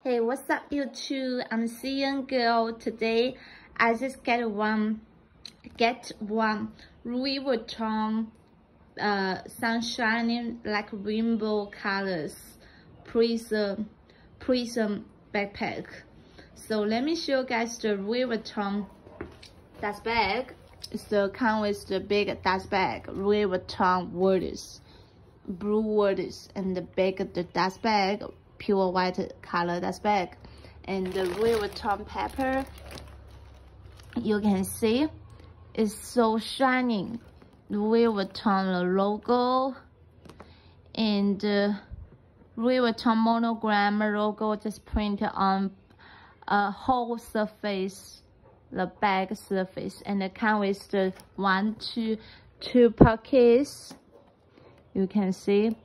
Hey, what's up YouTube? I'm supercngirl. Today I just get one Louis Vuitton sunshine like rainbow colors prism backpack. So let me show you guys the Louis Vuitton dust bag. So come with the big dust bag, Louis Vuitton words, blue words, and the big the dust bag, pure white color dust bag, and the Louis Vuitton paper. You can see it's so shining. Louis Vuitton logo and Louis Vuitton monogram logo just printed on a whole surface, the bag surface, and it comes with the two pockets. You can see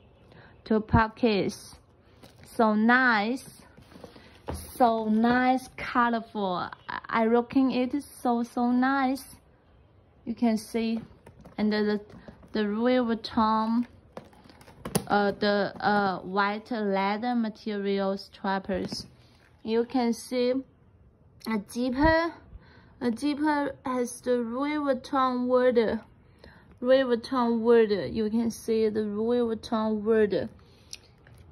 2 pockets. So nice, colorful. I looking it so nice. You can see, and the Louis Vuitton, the white leather material strappers. You can see a zipper has the Louis Vuitton word. You can see the Louis Vuitton word.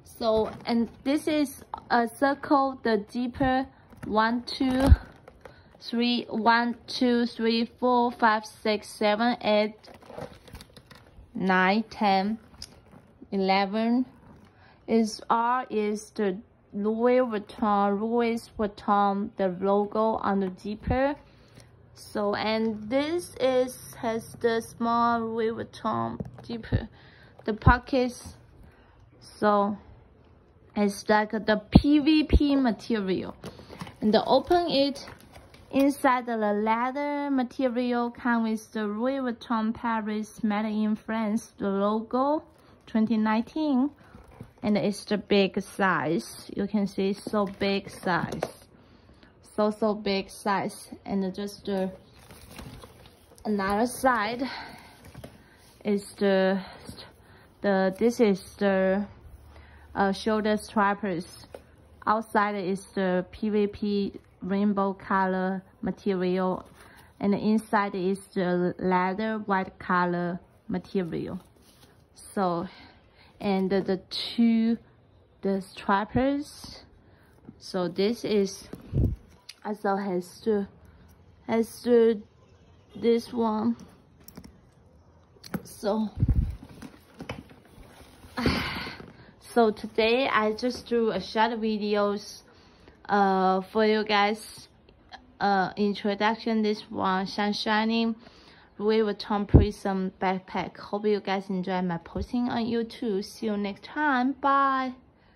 So, and this is a circle, the zipper 1 2 3 4 5 6 7 8 9 10 11 is the Louis Vuitton the logo on the zipper. So, and this has the small Louis Vuitton zipper, the pockets. So it's like the PVP material, and to open it, inside the leather material comes with the Louis Vuitton Paris made in France, the logo 2019, and it's the big size. You can see so big size, so big size, and just another side is this is the shoulder strappers. Outside is the PVP rainbow color material, and the inside is the leather white color material. So, and the strappers. So this is also has this one. So today I just do a short videos for you guys, introduction. This one sunshining Louis Vuitton Prism backpack. Hope you guys enjoy my posting on YouTube. See you next time. Bye.